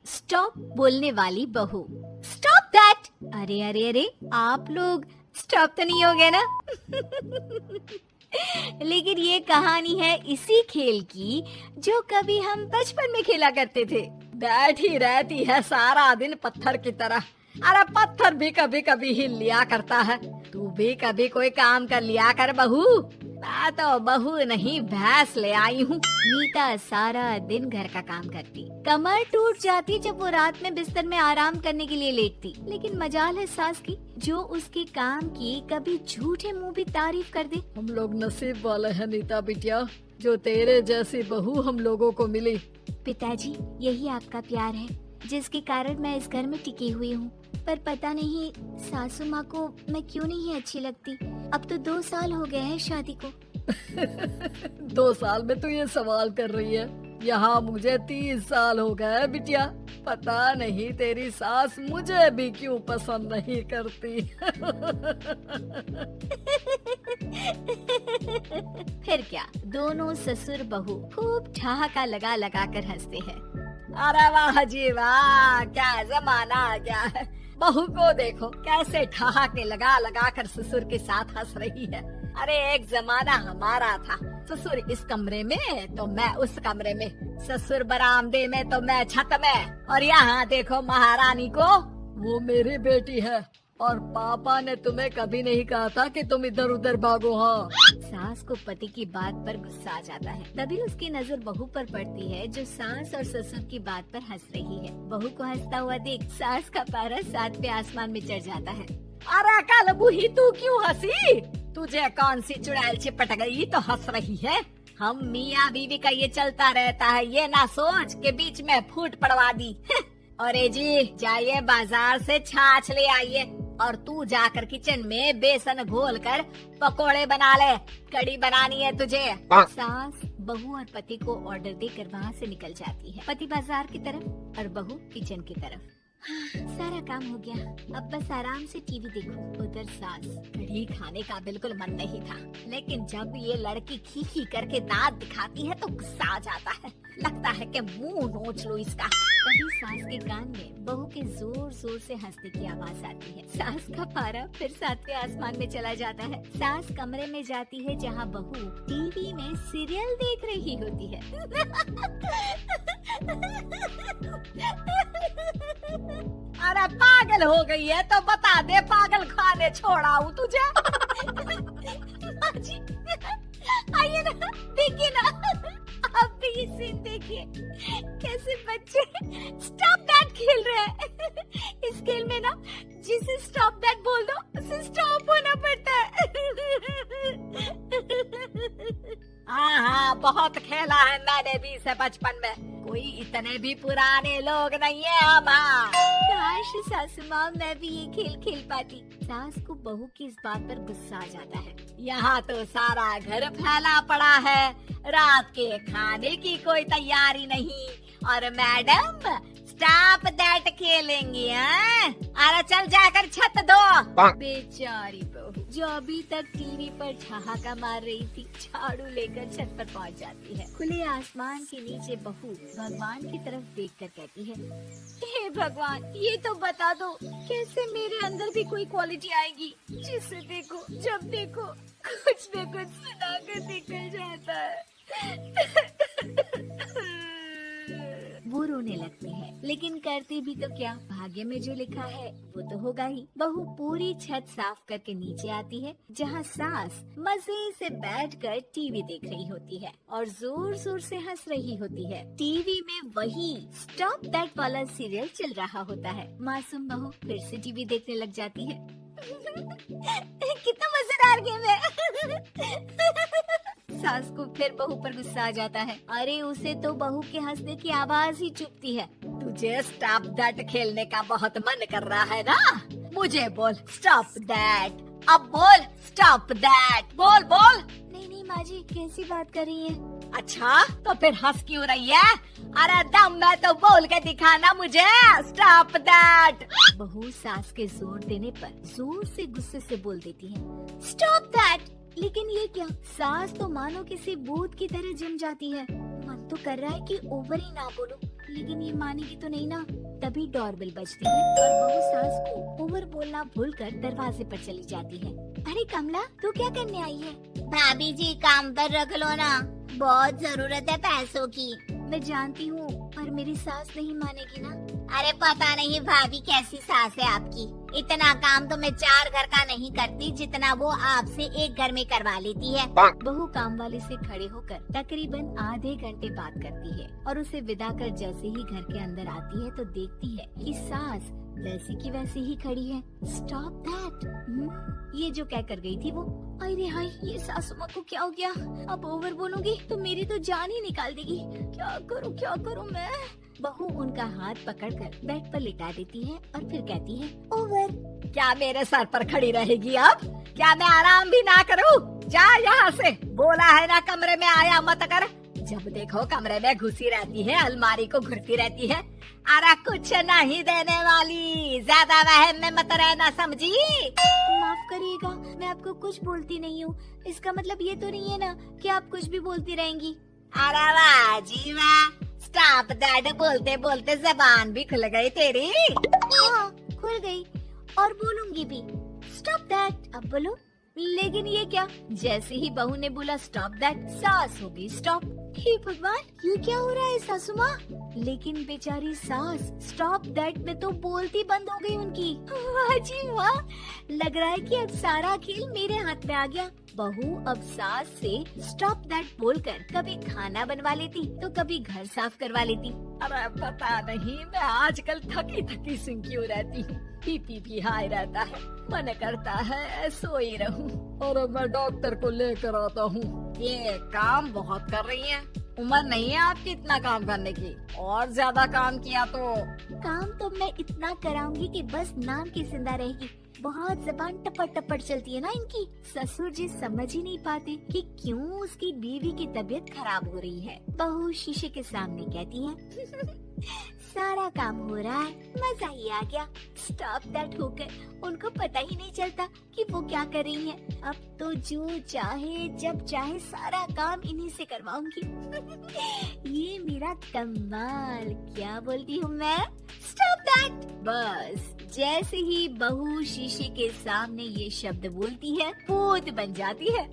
Stop बोलने वाली बहू। Stop that. अरे अरे अरे, आप लोग स्टॉप तो नहीं हो गए ना? लेकिन ये कहानी है इसी खेल की जो कभी हम बचपन में खेला करते थे। बैठी रहती है सारा दिन पत्थर की तरह। अरे पत्थर भी कभी कभी हिल लिया करता है। तू भी कभी कोई काम कर लिया कर बहू। मैं तो बहू नहीं भैंस ले आई हूँ। नीता सारा दिन घर का काम करती, कमर टूट जाती जब वो रात में बिस्तर में आराम करने के लिए लेटती। लेकिन मजाल है सास की जो उसके काम की कभी झूठे मुंह भी तारीफ कर दे। हम लोग नसीब वाले हैं नीता बिटिया, जो तेरे जैसी बहू हम लोगों को मिली। पिताजी, यही आपका प्यार है जिसके कारण मैं इस घर में टिकी हुई हूँ। पर पता नहीं सासू माँ को मैं क्यों नहीं अच्छी लगती। अब तो 2 साल हो गए हैं शादी को। 2 साल में तू ये सवाल कर रही है? यहाँ मुझे 30 साल हो गए बिटिया। पता नहीं तेरी सास मुझे भी क्यों पसंद नहीं करती। फिर क्या, दोनों ससुर बहू खूब ठहाका लगा लगा कर हंसते हैं। अरे वाह जी वाह, क्या जमाना आ गया है। बहू को देखो कैसे ठहाके लगा लगा कर ससुर के साथ हंस रही है। अरे एक जमाना हमारा था, ससुर इस कमरे में तो मैं उस कमरे में, ससुर बरामदे में तो मैं छत में। और यहाँ देखो महारानी को, वो मेरी बेटी है और पापा ने तुम्हें कभी नहीं कहा था कि तुम इधर उधर भागो। हाँ, सास को पति की बात पर गुस्सा आ जाता है। तभी उसकी नजर बहू पर पड़ती है जो सास और ससुर की बात पर हंस रही है। बहू को हंसता हुआ देख सास का पारा 7वें आसमान में चढ़ जाता है। अरे कल बूही तू क्यों हंसी? तुझे कौन सी चुड़ैल चिपट गई तो हंस रही है? हम मियाँ बीवी का ये चलता रहता है, ये ना सोच के बीच में फूट पड़वा दी। अरे जी जाइए बाजार से छाछ ले आइए और तू जाकर किचन में बेसन घोल कर पकोड़े बना ले, कड़ी बनानी है तुझे। सास बहू और पति को ऑर्डर देकर वहाँ से निकल जाती है। पति बाजार की तरफ और बहू किचन की तरफ। सारा काम हो गया, अब बस आराम से टीवी देखो। उधर सास, कढ़ी खाने का बिल्कुल मन नहीं था, लेकिन जब ये लड़की खी खी करके दांत दिखाती है तो गुस्सा आ जाता है। लगता है कि मुंह नोच लो इसका। तभी सास के कान में बहू के जोर जोर से हंसने की आवाज आती है। सास का पारा फिर 7वें आसमान में चला जाता है। सास कमरे में जाती है जहाँ बहू टीवी में सीरियल देख रही होती है। अरे पागल हो गई है तो बता दे, पागल खाने छोड़ाऊं तुझे? जी, आइए ना, देखिए ना, आप भी ये सीन देखिए कैसे बच्चे स्टॉप दैट खेल रहे हैं। इस खेल में ना जिसे स्टॉप दैट बोल दो उसे स्टॉप होना पड़ता है। हाँ, बहुत खेला है मैंने भी इसे बचपन में। कोई इतने भी पुराने लोग नहीं है हम। काश सासू माँ मैं भी ये खेल खेल पाती। सास को बहू की इस बात पर गुस्सा आ जाता है। यहाँ तो सारा घर फैला पड़ा है, रात के खाने की कोई तैयारी नहीं, और मैडम स्टॉप दैट खेलेंगी। अरे चल जाकर छत धो। बेचारी बहू जो अभी तक टीवी पर ठहाका मार रही थी, झाड़ू लेकर छत पर पहुंच जाती है। खुले आसमान के नीचे बहू भगवान की तरफ देखकर कहती है, हे भगवान, ये तो बता दो कैसे मेरे अंदर भी कोई क्वालिटी आएगी जिसे देखो जब देखो कुछ न कुछ सुनाकर निकल जाता है। वो रोने लगती है, लेकिन करती भी तो क्या, भाग्य में जो लिखा है वो तो होगा ही। बहू पूरी छत साफ करके नीचे आती है जहाँ सास मजे से बैठकर टीवी देख रही होती है और जोर जोर से हंस रही होती है। टीवी में वही स्टॉप दैट वाला सीरियल चल रहा होता है। मासूम बहू फिर से टीवी देखने लग जाती है। कितना मजेदार गेम है। सास को फिर बहू पर गुस्सा आ जाता है। अरे उसे तो बहू के हंसने की आवाज ही चुभती है। तुझे स्टॉप दैट खेलने का बहुत मन कर रहा है ना? मुझे बोल स्टॉप दैट, अब बोल स्टॉप दैट, बोल बोल। नहीं नहीं माँ जी, कैसी बात कर रही हैं? अच्छा तो फिर हंस क्यों रही है? अरे दम में तो बोल के दिखाना मुझे स्टॉप दैट। बहू सास के जोर देने पर जोर से गुस्से से बोल देती है, स्टॉप दैट। लेकिन ये क्या, सास तो मानो किसी भूत की तरह जम जाती है। मन मन तो कर रहा है कि ओवर ही ना बोलूं, लेकिन ये मानेगी तो नहीं ना। तभी डोरबेल बजती है और बहू सास को ओवर बोलना भूलकर दरवाजे पर चली जाती है। अरे कमला, तू क्या करने आई है? भाभी जी काम पर रख लो ना, बहुत जरूरत है पैसों की। मैं जानती हूँ, पर मेरी सास नहीं मानेगी ना। अरे पता नहीं भाभी कैसी सास है आपकी, इतना काम तो मैं 4 घर का नहीं करती जितना वो आपसे एक घर में करवा लेती है। बहू काम वाले से खड़े होकर तकरीबन आधे घंटे बात करती है और उसे विदा कर जैसे ही घर के अंदर आती है तो देखती है कि सास वैसी की वैसी ही खड़ी है। स्टॉप दैट, ये जो कह कर गई थी वो। अरे हाय, ये सासू माँ को क्या हो गया? अब ओवर बोलूंगी तो मेरी तो जान ही निकाल देगी। क्या करूँ मैं? बहू उनका हाथ पकड़कर बेड पर लिटा देती है और फिर कहती है, ओवर। क्या मेरे सर पर खड़ी रहेगी अब? क्या मैं आराम भी ना करूं? जा यहाँ से, बोला है ना कमरे में आया मत कर। जब देखो कमरे में घुसी रहती है, अलमारी को घुरती रहती है। अरे कुछ नहीं देने वाली, ज्यादा वहम में मत रहना, समझी? माफ करिएगा, मैं आपको कुछ बोलती नहीं हूँ। इसका मतलब ये तो नहीं है ना कि आप कुछ भी बोलती रहेंगी। अरे वाह जी वाह, स्टॉप दैट बोलते बोलते जबान भी खुल गई तेरी। हाँ, खुल गई और बोलूंगी भी। स्टॉप दैट, अब बोलो। लेकिन ये क्या? जैसे ही बहू ने बोला स्टॉप दैट, सास हो गई स्टॉप। हे भगवान, ये क्या हो रहा है सासू माँ? लेकिन बेचारी सास स्टॉप दैट में तो बोलती बंद हो गई उनकी। वाह जी वाह, लग रहा है कि अब सारा खेल मेरे हाथ में आ गया। बहू अब सास से स्टॉप दैट बोलकर कभी खाना बनवा लेती तो कभी घर साफ करवा लेती। अरे पता नहीं, मैं आजकल थकी थकी सी क्यों रहती हूँ। बीपी हाई रहता है, मन करता है सोई रहूं। और मैं डॉक्टर को लेकर आता हूँ। ये काम बहुत कर रही है, उम्र नहीं है आपकी इतना काम करने की। और ज्यादा काम किया तो काम तो मैं इतना कराऊंगी कि बस नाम की जिंदा रहेगी। बहुत जबान टपट टपट चलती है ना इनकी। ससुर जी समझ ही नहीं पाते कि क्यों उसकी बीवी की तबीयत खराब हो रही है। बहू शीशे के सामने कहती है, सारा काम हो रहा है, मजा ही आ गया। स्टॉप दैट होकर उनको पता ही नहीं चलता कि वो क्या कर रही हैं। अब तो जो चाहे जब चाहे सारा काम इन्हीं से करवाऊंगी। ये मेरा कमाल, क्या बोलती हूँ मैं? Stop that. बस जैसे ही बहू शीशे के सामने ये शब्द बोलती है, भूत बन जाती है।